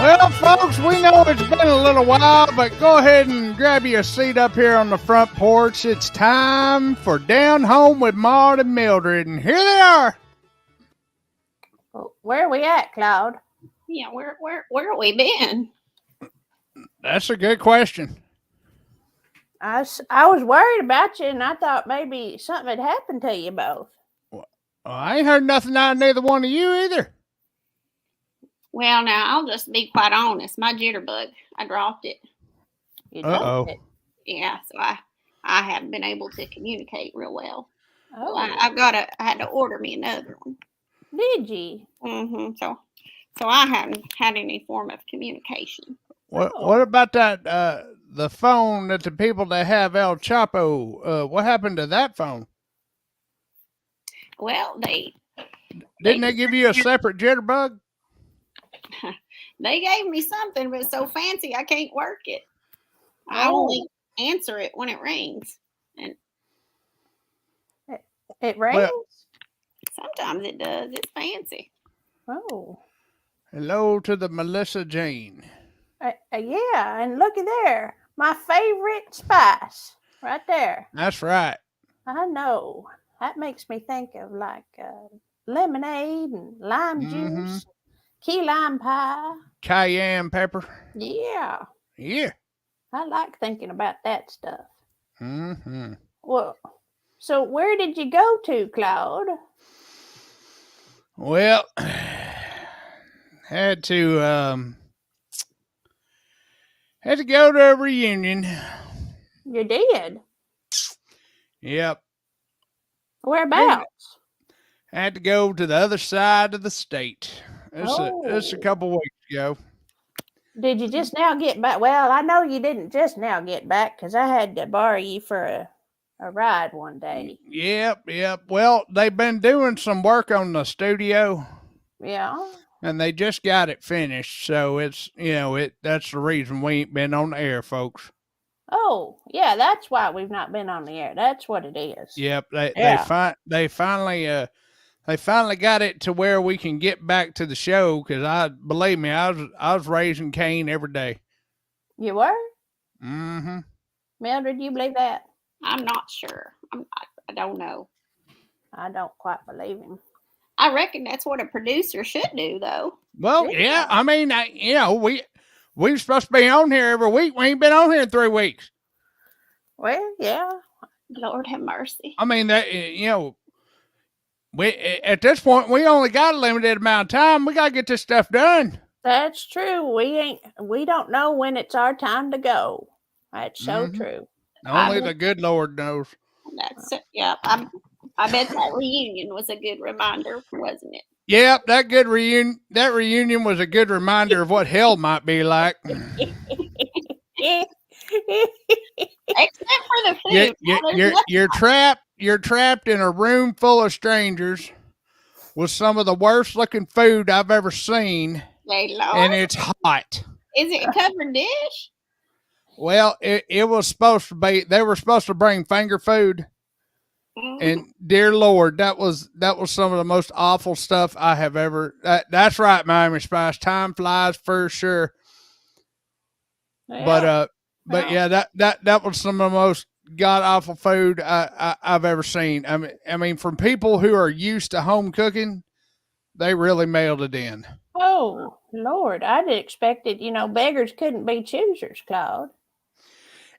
Well, folks, we know it's been a little while, but go ahead and grab you a seat up here on the front porch. It's time for Down Home with Maude and Mildred, and here they are. Well, where are we at, Claude? Yeah, where have we been? That's a good question. I was worried about you, and I thought maybe something had happened to you both. Well, I ain't heard nothing out of neither one of you either. Well, now, I'll just be quite honest. My jitterbug, I dropped it. You dropped it. Yeah, so I haven't been able to communicate real well. Oh, I had to order me another one. did you? Mm-hmm. So I haven't had any form of communication. What about that, the phone that the people that have El Chapo, what happened to that phone? Well, Didn't they give you a separate jitterbug? They gave me something, but it's so fancy I can't work it. I only answer it when it rings. And it rings? Well, sometimes it does. It's fancy. Oh. Hello to the Melissa Jane. Yeah, and looky there. My favorite spice. Right there. That's right. I know. That makes me think of like lemonade and lime juice. Key lime pie. Cayenne pepper. Yeah. Yeah. I like thinking about that stuff. Mm-hmm. Well, so where did you go to, Claude? Well, had to go to a reunion. You did? Yep. Whereabouts? Had to go to the other side of the state. It's a couple weeks ago. Did you just now get back? Well, I know you didn't just now get back because I had to borrow you for a ride one day. Yep. Well, they've been doing some work on the studio. Yeah. And they just got it finished, so it's that's the reason we ain't been on the air, folks. Oh, yeah, that's why we've not been on the air. That's what it is. Yep, they finally got it to where we can get back to the show. Because believe me, I was raising Cain every day. You were? Mm-hmm. Mildred, do you believe that? I'm not sure. I don't know. I don't quite believe him. I reckon that's what a producer should do, though. Well, yeah. I mean, we're supposed to be on here every week. We ain't been on here in 3 weeks. Well, yeah. Lord have mercy. I mean, that we at this point we only got a limited amount of time. We gotta get this stuff done. That's true. We don't know when it's our time to go. That's so true. Only the good Lord knows. That's it. Yeah. I bet that reunion was a good reminder, wasn't it? Yep, that reunion was a good reminder of what hell might be like. Except for the food. You're trapped in a room full of strangers with some of the worst looking food I've ever seen. And it's hot. Is it a covered dish? Well, it was supposed to be. They were supposed to bring finger food. And dear Lord, that was some of the most awful stuff I have ever. That's right, Miami Spice. Time flies for sure. Yeah. But yeah, that was some of the most god awful food I've ever seen. I mean, from people who are used to home cooking, they really mailed it in. Oh Lord, I'd expected. Beggars couldn't be choosers, Claude.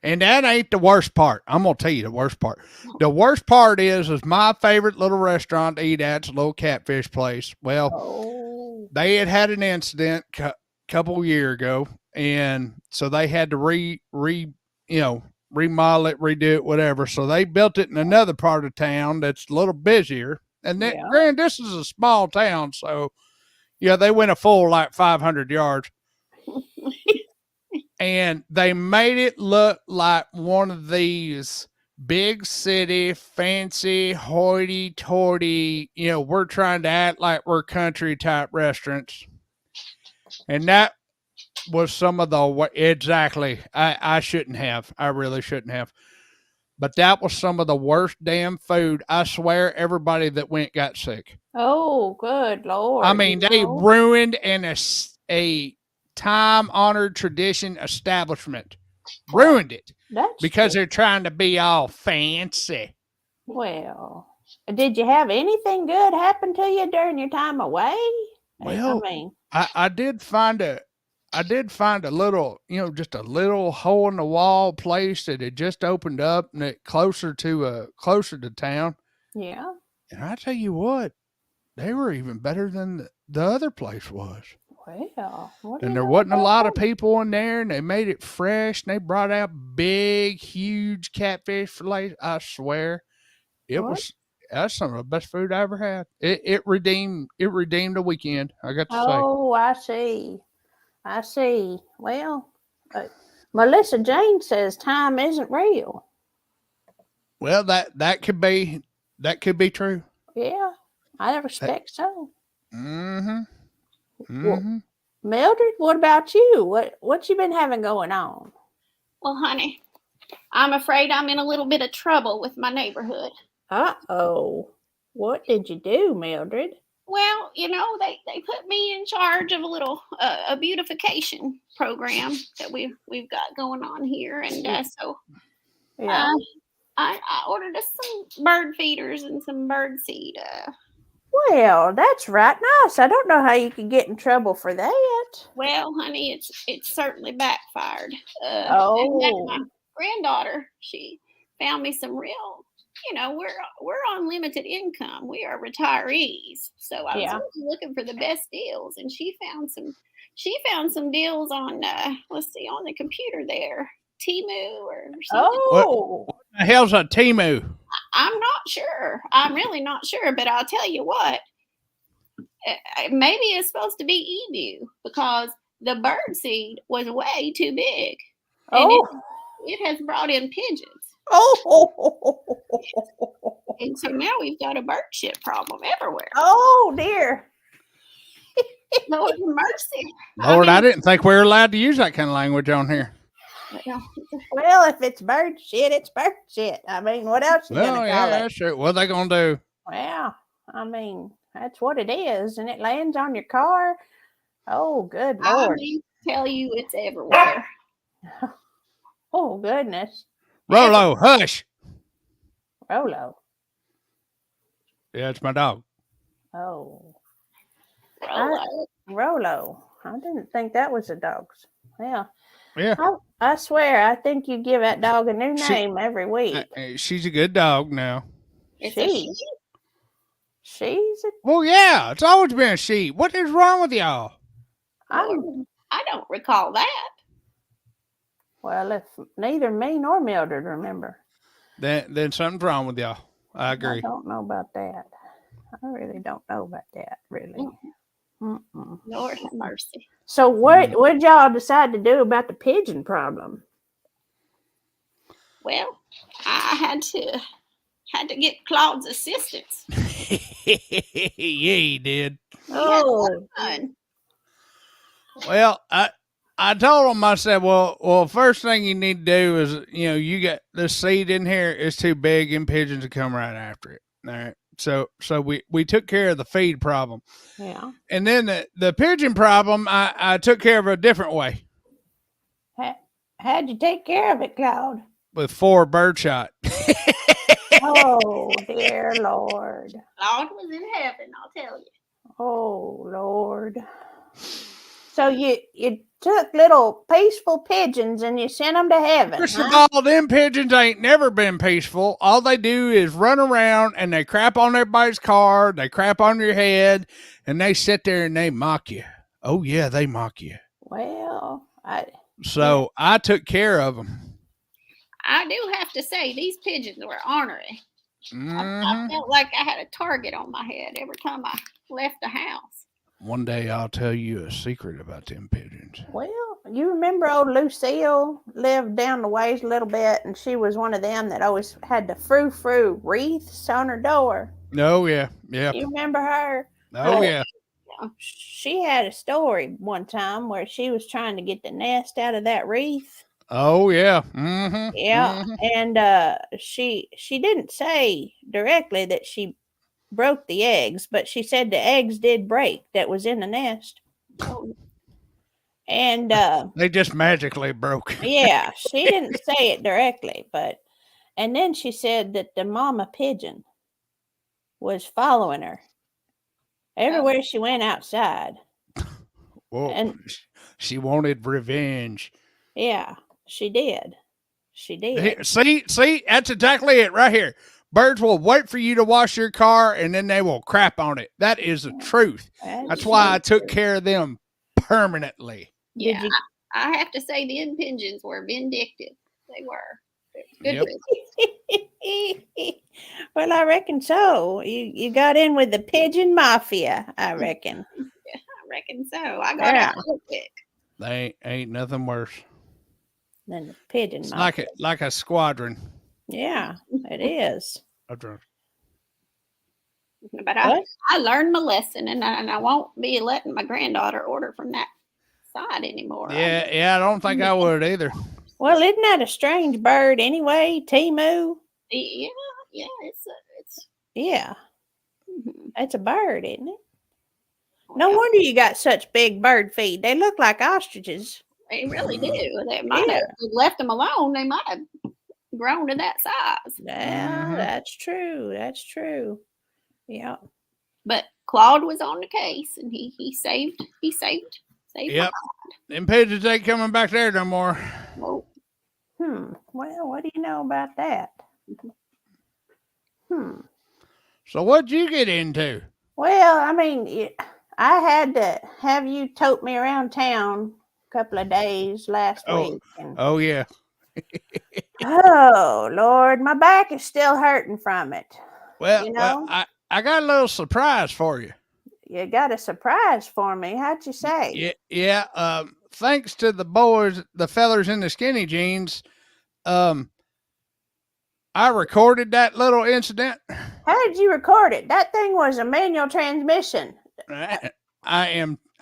And that ain't the worst part. I'm going to tell you the worst part. The worst part is my favorite little restaurant to eat at. It's a little catfish place. Well, they had an incident a couple years ago. And so they had to remodel it, redo it, whatever. So they built it in another part of town that's a little busier. And then, granted, this is a small town. So, yeah, they went a full like 500 yards. And they made it look like one of these big city, fancy, hoity-toity, we're trying to act like we're country type restaurants. And that was some of the, exactly, I shouldn't have. I really shouldn't have. But that was some of the worst damn food. I swear everybody that went got sick. Oh, good Lord. I mean, they ruined a time-honored tradition establishment. Ruined it That's because true. they're trying to be all fancy. Well, did you have anything good happen to you during your time away? Well, I mean, I did find a little, just a little hole in the wall place that had just opened up and it closer to town. yeah. And I tell you what, they were even better than the other place was. Well, what do And you there know wasn't a about lot of that? people in there, and they made it fresh. And they brought out big, huge catfish fillets. I swear, What? that's some of the best food I ever had. It redeemed the weekend. I got to say. Oh, I see. I see. Well, Melissa Jane says time isn't real. Well, that could be true. Yeah, I That, respect so. mm-hmm. Well, Mm-hmm. Mildred, what about you? What you been having going on? Well, honey, I'm afraid I'm in a little bit of trouble with my neighborhood. Uh-oh. What did you do, Mildred? Well, they put me in charge of a little a beautification program that we've got going on here, and so Yeah. I ordered us some bird feeders and some bird seed. Well, that's right nice. I don't know how you could get in trouble for that. Well, honey, it's certainly backfired. And then my Oh. granddaughter, she found me some real. We're on limited income. We are retirees, so I was Yeah. really looking for the best deals, and she found some. She found some deals on let's see, on the computer there, Timu or something. Oh. What the hell's a Timu? I'm not sure. I'm really not sure, but I'll tell you what. Maybe it's supposed to be emu because the bird seed was way too big, and it has brought in pigeons. Oh. And so now we've got a bird shit problem everywhere. Oh dear. Lord mercy. Lord, I didn't think we were allowed to use that kind of language on here. Well, if it's bird shit, it's bird shit. I mean, what else you gonna call it? That's true. What are they gonna do? Well, I mean, that's what it is, and it lands on your car. Oh, good Lord. I mean, tell you it's everywhere. Oh, goodness. Rolo, hush. Rolo. Yeah, it's my dog. Oh. Rolo. Rolo. I didn't think that was a dog's. Yeah. Yeah. I swear, I think you give that dog a new name every week. She's a good dog now. It's a she. She's a... Well, yeah, it's always been a she. What is wrong with y'all? I don't recall that. Well, if neither me nor Mildred remember. Then something's wrong with y'all. I agree. I don't know about that. I really don't know about that, really. Mm-mm. Lord have mercy. So what did y'all decide to do about the pigeon problem? Well, I had to get Claude's assistance. Yeah, he did. Oh. Well, I told him, I said, well, first thing you need to do is, you got this seed in here. It's too big and pigeons will come right after it. All right. So we took care of the feed problem. Yeah. And then the pigeon problem, I took care of a different way. How'd you take care of it, Claude? With 4 birdshot. Oh, dear Lord. Claude was in heaven, I'll tell you. Oh, Lord. So you took little peaceful pigeons and you sent them to heaven. First of all, them pigeons ain't never been peaceful. All they do is run around and they crap on everybody's car, they crap on your head, and they sit there and they mock you. Oh, yeah, they mock you. Well, I took care of them. I do have to say, these pigeons were ornery. Mm-hmm. I felt like I had a target on my head every time I left the house. One day I'll tell you a secret about them pigeons. Well, you remember old Lucille lived down the ways a little bit, and she was one of them that always had the frou-frou wreaths on her door. Oh, yeah. Yeah. You remember her? Oh, yeah. She had a story one time where she was trying to get the nest out of that wreath. Oh, yeah. Mm-hmm. Yeah. Mm-hmm. And she didn't say directly that she broke the eggs, but she said the eggs did break that was in the nest. And They just magically broke. yeah, she didn't say it directly, and then she said that the mama pigeon was following her everywhere she went outside. Whoa. And She wanted revenge. yeah, she did. She Here, did. see, that's exactly it right here. Birds will wait for you to wash your car and then they will crap on it. That is the truth. That's why I took care of them permanently. Yeah, Did you? I have to say the pigeons were vindictive. They were. Good. Yep. Well, I reckon so. You got in with the pigeon mafia, I reckon. Yeah, I reckon so. I got out real quick. They ain't nothing worse Than the pigeon It's mafia. like a squadron. Yeah, it is. of drones. But I learned my lesson, and I won't be letting my granddaughter order from that side anymore. Yeah, I don't think I would either. Well, isn't that a strange bird anyway? Timu? Yeah, it's Yeah. mhm. It's a bird, isn't it? No wonder you got such big bird feet. They look like ostriches. They really do. They might have left them alone. They might have grown to that size. Yeah, that's true. That's true. Yeah. But Claude was on the case, and he saved. Yep. Them pigeons ain't coming back there no more. Well, Well, what do you know about that? So what'd you get into? Well, I mean, I had to have you tote me around town a couple of days last week. And, Oh yeah. oh Lord, my back is still hurting from it. Well, you know? I got a little surprise for you. You got a surprise for me. How'd you say? Yeah. Thanks to the boys, the fellers in the skinny jeans, I recorded that little incident. How did you record it? That thing was a manual transmission. I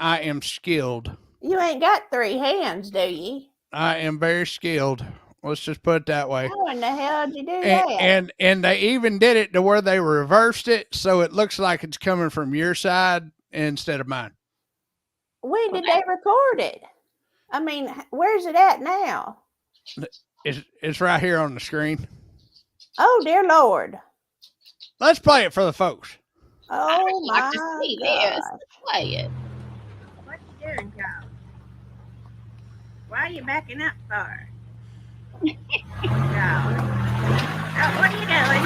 am skilled. You ain't got 3 hands, do you? I am very skilled. Let's just put it that way. How in the hell did you do that? And they even did it to where they reversed it so it looks like it's coming from your side instead of mine. When did they record it? I mean, where's it at now? It's right here on the screen. Oh, dear Lord. Let's play it for the folks. Oh, I'd my like to see gosh. this. Play it. What you doing, Claude? Why are you backing up for? Claude. Oh, what are you doing?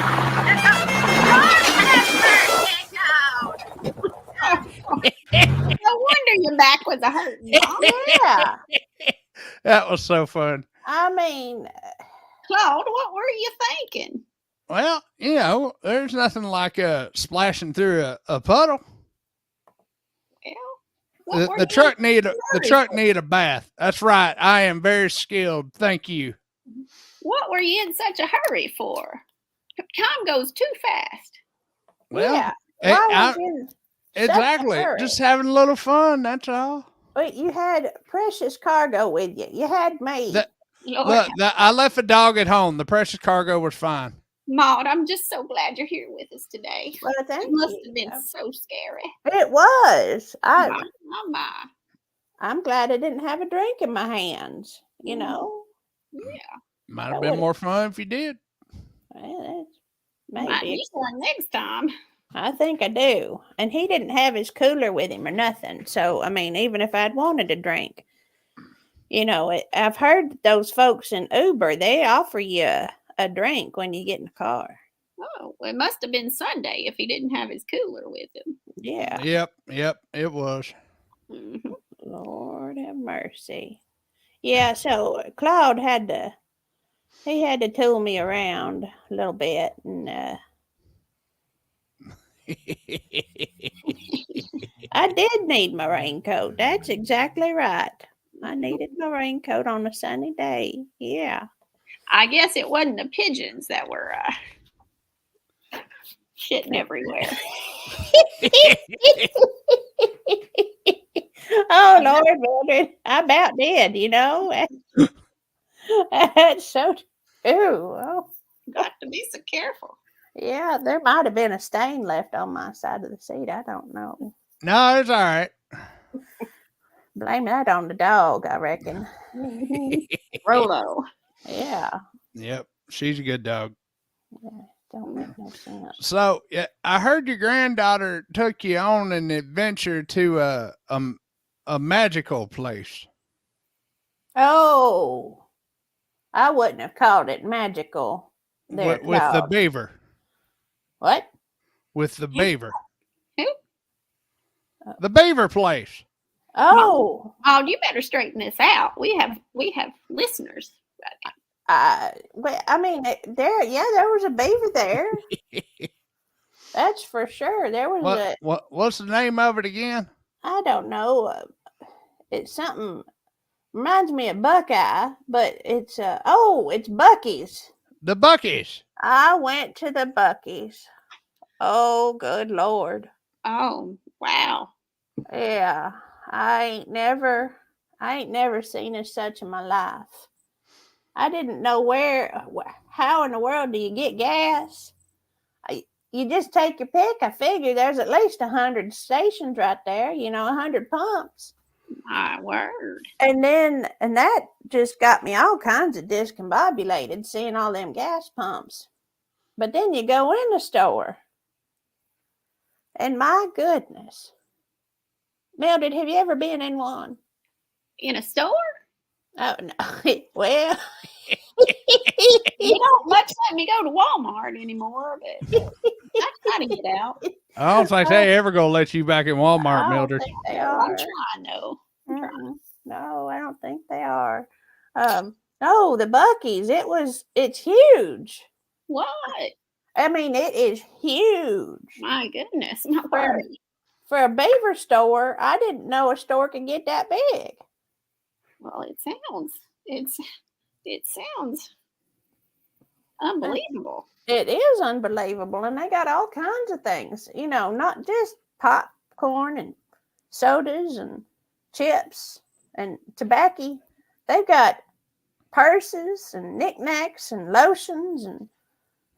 No wonder your back was a hurting. Yeah. That was so fun. I mean, Claude, what were you thinking? Well, there's nothing like splashing through a puddle. Well, The truck need a bath. That's right. I am very skilled. Thank you. What were you in such a hurry for? Time goes too fast. Well, yeah. Why was you exactly. hurry? Just having a little fun. That's all. Wait, you had precious cargo with you. You had me. Lord, I left a dog at home. The precious cargo was fine. Maude, I'm just so glad you're here with us today. Well, thank It must you. have been so scary. It was. My. I'm glad I didn't have a drink in my hands. You know. Yeah. Might have been more fun if you did. Well, Might maybe. need one next time. I think I do. And he didn't have his cooler with him or nothing. So, I mean, even if I'd wanted a drink, I've heard those folks in Uber, they offer you a drink when you get in the car. Oh, well, it must have been Sunday if he didn't have his cooler with him. Yeah. Yep, it was. Mm-hmm. Lord have mercy. Yeah, so Claude had to tool me around a little bit, and I did need my raincoat. That's exactly right. I needed my raincoat on a sunny day. Yeah. I guess it wasn't the pigeons that were shitting everywhere. Oh, Lord, Mildred, I about did, That's so true. Oh, Got to be so careful. yeah, there might have been a stain left on my side of the seat. I don't know. No, it's all right. Blame that on the dog, I reckon. Rolo. Yeah. Yep, she's a good dog. Yeah. Don't make no sense. So yeah, I heard your granddaughter took you on an adventure to a magical place. Oh, I wouldn't have called it magical. There, With the Claude. beaver. What? With the beaver. Who? The beaver place. Oh, Oh, you better straighten this out. We have listeners. well, I mean, there was a beaver there. That's for sure. There was What's the name of it again? I don't know. It's something reminds me of Buckeye, but it's it's Bucky's. The Buckies. I went to the Bucky's. Oh, good Lord. Oh, wow. Yeah, I ain't never seen as such in my life. I didn't know how in the world do you get gas? You just take your pick. I figure there's at least 100 stations right there, 100 pumps. My word. And that just got me all kinds of discombobulated seeing all them gas pumps. But then you go in the store. And my goodness. Mildred, have you ever been in one? In a store? Oh, no. Well, You don't much let me go to Walmart anymore, but I try to get out. I don't think they ever gonna let you back in Walmart, Mildred. They I'm are. trying, though. No, I don't think they are. No, the Bucky's. It's huge. What? I mean, it is huge. My goodness. My word. For a beaver store, I didn't know a store could get that big. Well, it sounds unbelievable. It is unbelievable. And they got all kinds of things, not just popcorn and sodas and chips and tobacco. They've got purses and knickknacks and lotions and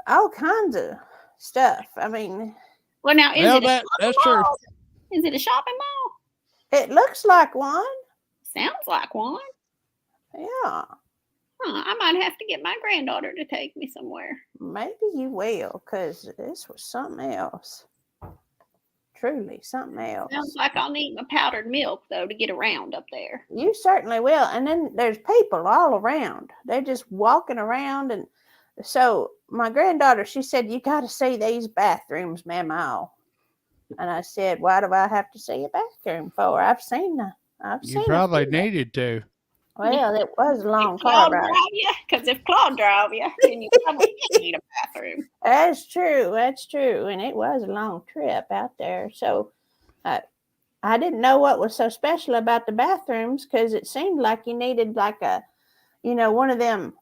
all kinds of stuff. I mean, Well, now, that's true. Is it a shopping mall? it looks like one. Sounds like one. Yeah. I might have to get my granddaughter to take me somewhere. Maybe you will, because this was something else. Truly something else. Sounds like I'll need my powdered milk, though, to get around up there. You certainly will. And then there's people all around. They're just walking around. And so my granddaughter, she said, you got to see these bathrooms, Mama. And I said, why do I have to see a bathroom for? I've seen them. You probably needed to. Well, it was a long car ride. Because if Claude drove you, then you probably need a bathroom. That's true. And it was a long trip out there. So I didn't know what was so special about the bathrooms, because it seemed like you needed like one of them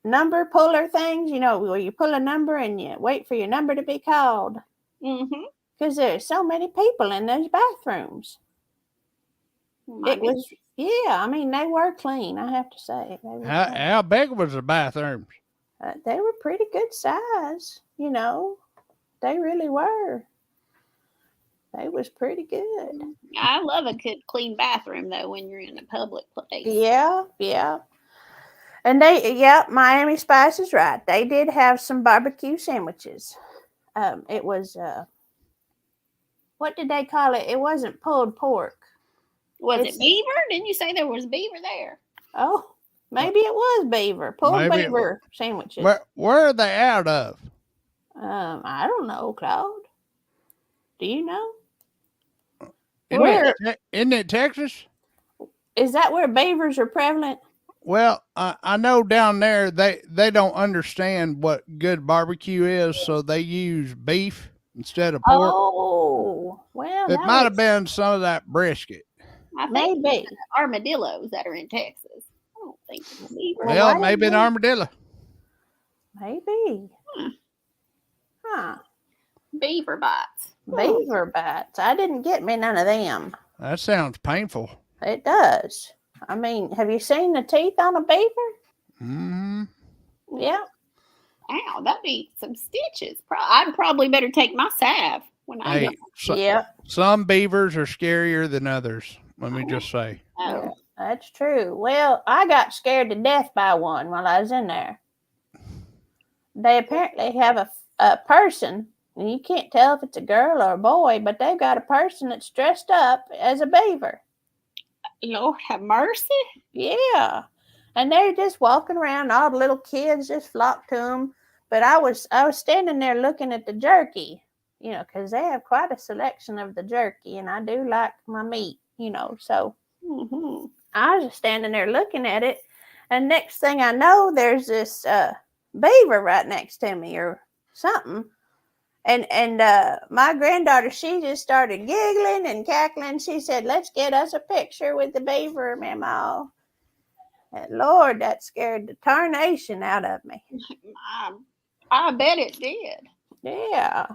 number puller things, where you pull a number and you wait for your number to be called. Mm-hmm. Because there's so many people in those bathrooms. I mean, they were clean, I have to say. How big was the bathrooms? They were pretty good size, They really were. They was pretty good. I love a good clean bathroom, though, when you're in a public place. Yeah. And Miami Spice is right. They did have some barbecue sandwiches. It was, what did they call it? It wasn't pulled pork. Was it beaver? Didn't you say there was beaver there? Oh, maybe it was beaver. Pulled beaver sandwiches. Where are they out of? I don't know, Claude. Do you know? Isn't it Texas? Is that where beavers are prevalent? Well, I know down there they don't understand what good barbecue is, so they use beef instead of pork. Oh, well, it might have been some of that brisket. I think maybe armadillos that are in Texas. I don't think it's beaver. Well, maybe an armadillo. Maybe. Huh. Beaver bites. Beaver bites. I didn't get me none of them. That sounds painful. It does. I mean, have you seen the teeth on a beaver? Mm-hmm. Yeah. Ow, that'd be some stitches. I'd probably better take my salve when I get. Some beavers are scarier than others. Let me just say. Oh. Yeah, that's true. Well, I got scared to death by one while I was in there. They apparently have a person, and you can't tell if it's a girl or a boy, but they've got a person that's dressed up as a beaver. Lord have mercy. Yeah. And they're just walking around, all the little kids just flock to them. But I was standing there looking at the jerky, because they have quite a selection of the jerky, and I do like my meat, so I was just standing there looking at it, and next thing I know, there's this beaver right next to me or something. And my granddaughter, she just started giggling and cackling. She said, "Let's get us a picture with the beaver, Mama." And Lord, that scared the tarnation out of me. I bet it did. Yeah.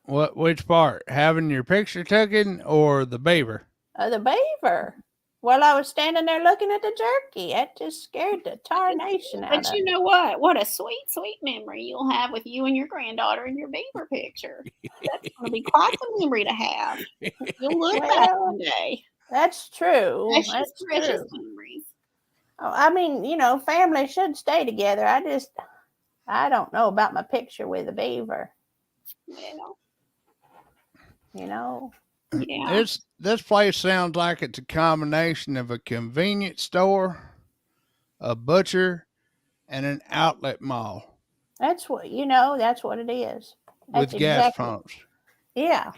Which part? Having your picture taken or the beaver? The beaver. Well, I was standing there looking at the jerky. That just scared the tarnation out of me. But you know what? What a sweet, sweet memory you'll have with you and your granddaughter and your beaver picture. That's going to be quite the memory to have. You'll look back one day. That's true. That's precious memories. Oh, I mean, family should stay together. I don't know about my picture with a beaver. Yeah. This place sounds like it's a combination of a convenience store, a butcher, and an outlet mall. That's what it is. With gas pumps. Yeah,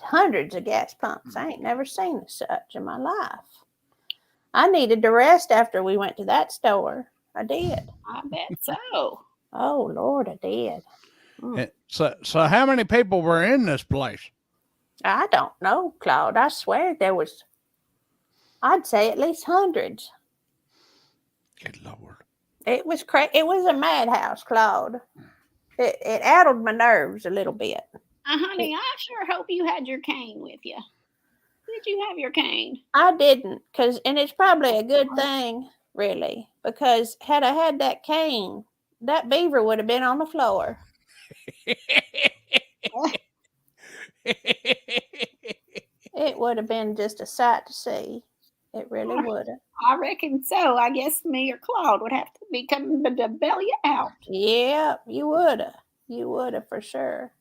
hundreds of gas pumps. I ain't never seen such in my life. I needed to rest after we went to that store. I did. I bet so. Oh, Lord, I did. So how many people were in this place? I don't know, Claude. I swear there was, I'd say at least hundreds. Good Lord. It was It was a madhouse, Claude. It addled my nerves a little bit. Honey, I sure hope you had your cane with you. Did you have your cane? I didn't, and it's probably a good thing, really, because had I had that cane, that beaver would have been on the floor. It would have been just a sight to see. It really would have. I reckon so. I guess me or Claude would have to be coming to bail you out. Yeah, you would have. You would have for sure.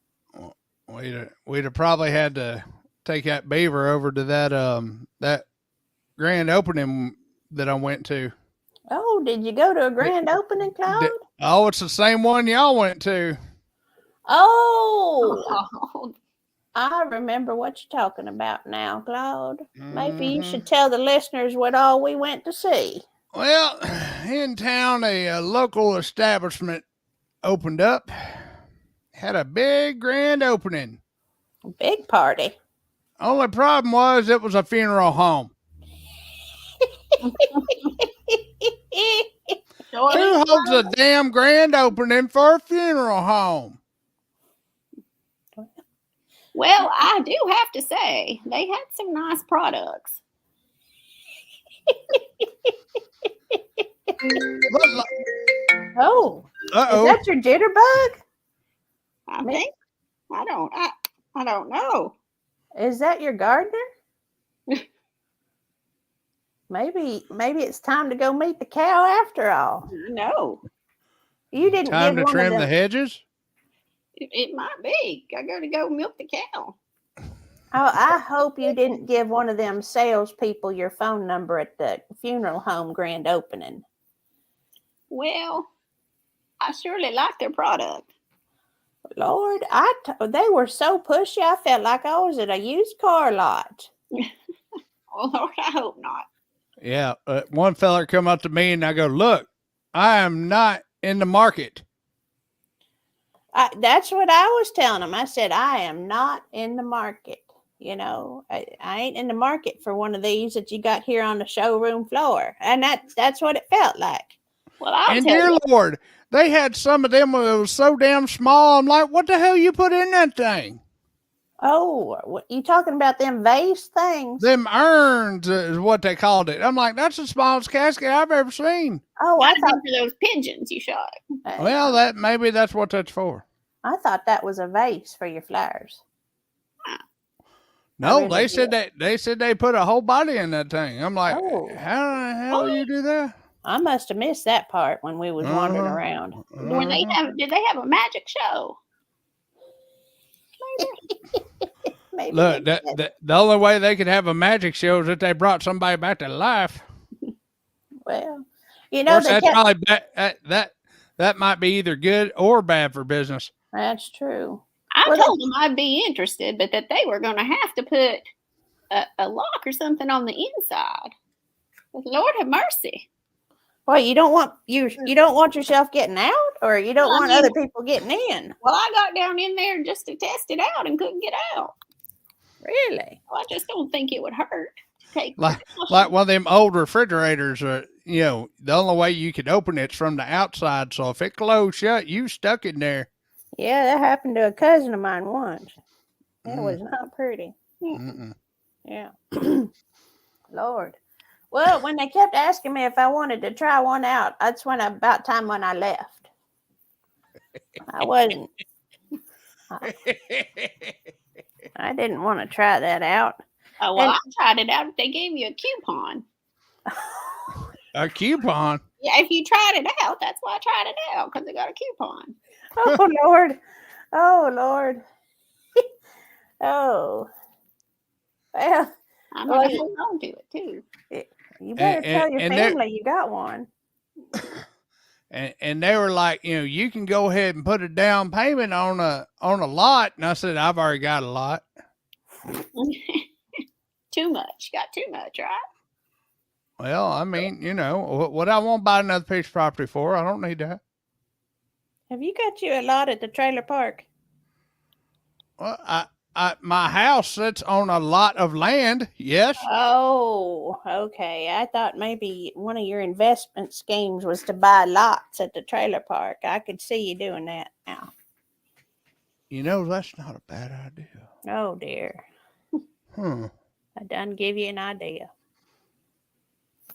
We'd have probably had to take that beaver over to that grand opening that I went to. Oh, did you go to a grand opening, Claude? It's the same one y'all went to. Oh, I remember what you're talking about now, Claude. Maybe you should tell the listeners what all we went to see. Well, in town, a local establishment opened up. Had a big grand opening. Big party. Only problem was it was a funeral home. 2 holds a damn grand opening for a funeral home. Well, I do have to say, they had some nice products. Oh, Uh-oh. Is that your jitterbug? I think. I don't know. Is that your gardener? Maybe it's time to go meet the cow after all. No. You didn't Time give to one trim of them... the hedges? It might be. I got to go milk the cow. Oh, I hope you didn't give one of them salespeople your phone number at the funeral home grand opening. Well, I surely like their product. Lord, they were so pushy, I felt like I was at a used car lot. Oh, Lord, I hope not. Yeah, one fella come up to me and I go, "Look, I am not in the market." That's what I was telling him. I said, I am not in the market. I ain't in the market for one of these that you got here on the showroom floor. And that's what it felt like. Well, I'll and tell dear you. Lord, they had some of them that was so damn small. I'm like, what the hell you put in that thing? Oh, you talking about them vase things? Them urns is what they called it. I'm like, that's the smallest casket I've ever seen. Oh, I thought for those pigeons you shot. Well, maybe that's what that's for. I thought that was a vase for your flowers. No, really they said they put a whole body in that thing. I'm like, Oh. how the hell you do that? I must have missed that part when we was wandering Uh-huh. around. Did they have a magic show? Maybe Look, they did. the only way they could have a magic show is if they brought somebody back to life. Well, you Of know course, they that's kept. probably that might be either good or bad for business. That's true. I Well, told them I'd be interested, but that they were going to have to put a lock or something on the inside. But Lord have mercy. Well, you don't want yourself getting out, or you don't want other people getting in. Well, I got down in there just to test it out and couldn't get out. Really? Well, I just don't think it would hurt to take Like one of them old refrigerators. The only way you could open it's from the outside. So if it closed shut, you stuck in there. Yeah, that happened to a cousin of mine once. It was not pretty. Mm-mm. Yeah. Lord. Well, when they kept asking me if I wanted to try one out, that's about time when I left. I wasn't. I didn't want to try that out. Oh, well, I tried it out. They gave you a coupon. A coupon? Yeah, if you tried it out, that's why I tried it out, because I got a coupon. Oh, Lord. Oh, Lord. Oh. Well, I'm going to hold on to it, too. you better tell your family you got one. And they were like, you can go ahead and put a down payment on a lot. And I said, I've already got a lot. Too much. You got too much, right? Well, I mean, what I won't buy another piece of property for. I don't need that. Have you got you a lot at the trailer park? Well, my house sits on a lot of land. Yes. Oh, okay. I thought maybe one of your investment schemes was to buy lots at the trailer park. I could see you doing that now. That's not a bad idea. Oh, dear. I done give you an idea.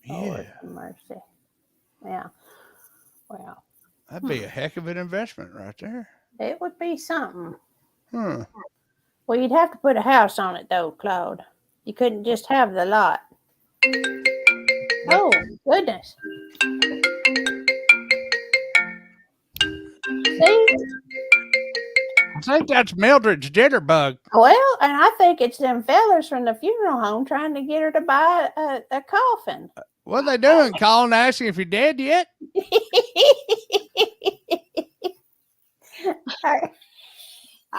Yeah. Lord have mercy. Yeah. Well. That'd be a heck of an investment right there. It would be something. Huh. Well, you'd have to put a house on it, though, Claude. You couldn't just have the lot. Oh, goodness. See? I think that's Mildred's jitterbug. Well, and I think it's them fellers from the funeral home trying to get her to buy a coffin. What are they doing? Calling to ask you if you're dead yet?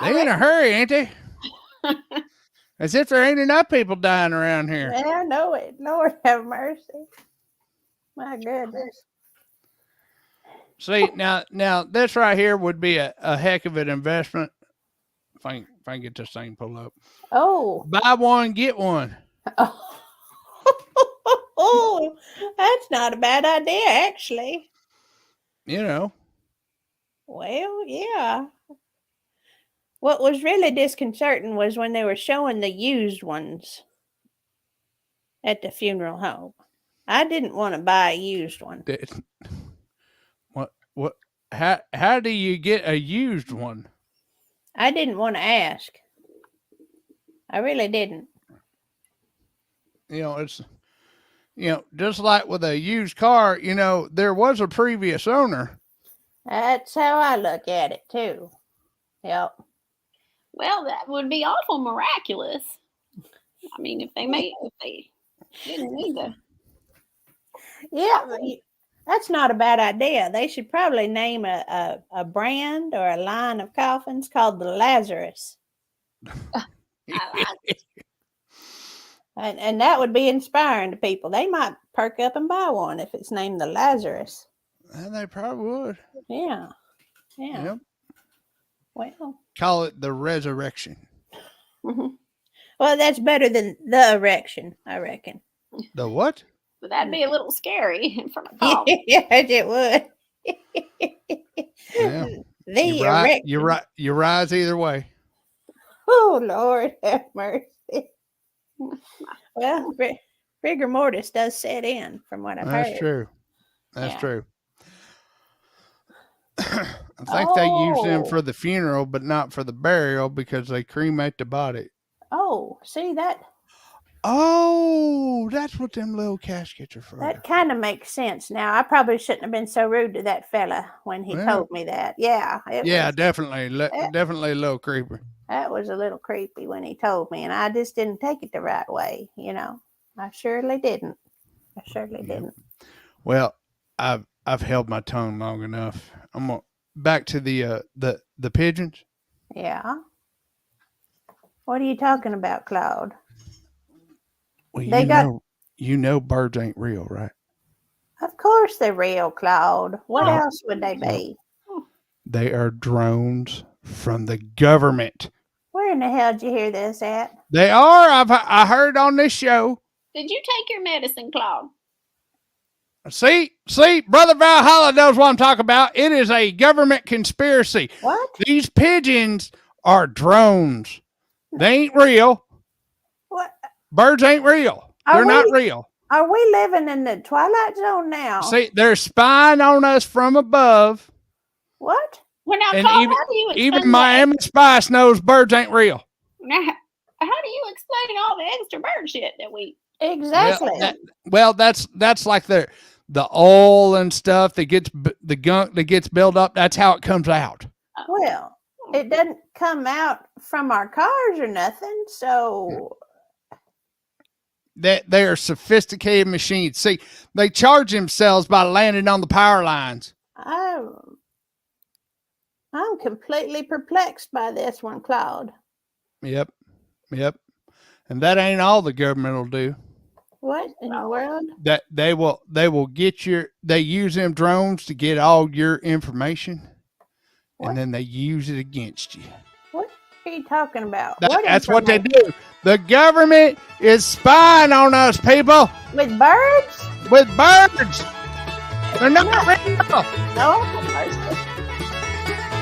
They're in a hurry, ain't they? As if there ain't enough people dying around here. Yeah, I know it. Lord have mercy. My goodness. See, now this right here would be a heck of an investment. If I can get this thing pulled up. Oh. Buy one, get one. Oh, that's not a bad idea, actually. Well, yeah. What was really disconcerting was when they were showing the used ones at the funeral home. I didn't want to buy a used one. What? How do you get a used one? I didn't want to ask. I really didn't. It's just like with a used car, there was a previous owner. That's how I look at it too. Yep. Well, that would be awful miraculous. I mean, if they didn't need to. Yeah, that's not a bad idea. They should probably name a brand or a line of coffins called the Lazarus. And that would be inspiring to people. They might perk up and buy one if it's named the Lazarus. And they probably would. Yeah. Yep. Well. Call it the Resurrection. Mm-hmm. Well, that's better than the erection, I reckon. The what? But that'd be a little scary in front of Paul. Yes, it would. Yeah. Erection. You rise either way. Oh, Lord have mercy. Well, rigor mortis does set in, from what I've heard. That's true. That's true. I think they use them for the funeral, but not for the burial because they cremate the body. Oh, see that? Oh, that's what them little caskets are for. That kind of makes sense now. I probably shouldn't have been so rude to that fella when he told me that. Yeah. Definitely. Definitely a little creepy. That was a little creepy when he told me, and I just didn't take it the right way, you know. I surely didn't. Didn't. Well, I've held my tongue long enough. I'm gonna back to the pigeons. Yeah. What are you talking about, Claude? Well, you know birds ain't real, right? Of course they're real, Claude. What else would they be? They are drones from the government. Where in the hell did you hear this at? They are. I heard on this show. Did you take your medicine, Claude? See, Brother Valhalla knows what I'm talking about. It is a government conspiracy. What? These pigeons are drones. They ain't real. What? Birds ain't real. They're not real. Are we living in the Twilight Zone now? See, they're spying on us from above. What? Well, now, Claude, how do you explain even Miami Spice knows birds ain't real. Now, how do you explain all the extra bird shit that we... Exactly. That's like the oil and stuff that gets the gunk that gets built up. That's how it comes out. Well, it doesn't come out from our cars or nothing, so that they are sophisticated machines. See, they charge themselves by landing on the power lines. I'm completely perplexed by this one, Claude. Yep. And that ain't all the government will do. What in the world? That they will get they use them drones to get all your information, and then they use it against you. What are you talking about? That's what they do. The government is spying on us, people. With birds? With birds. They're not real. No,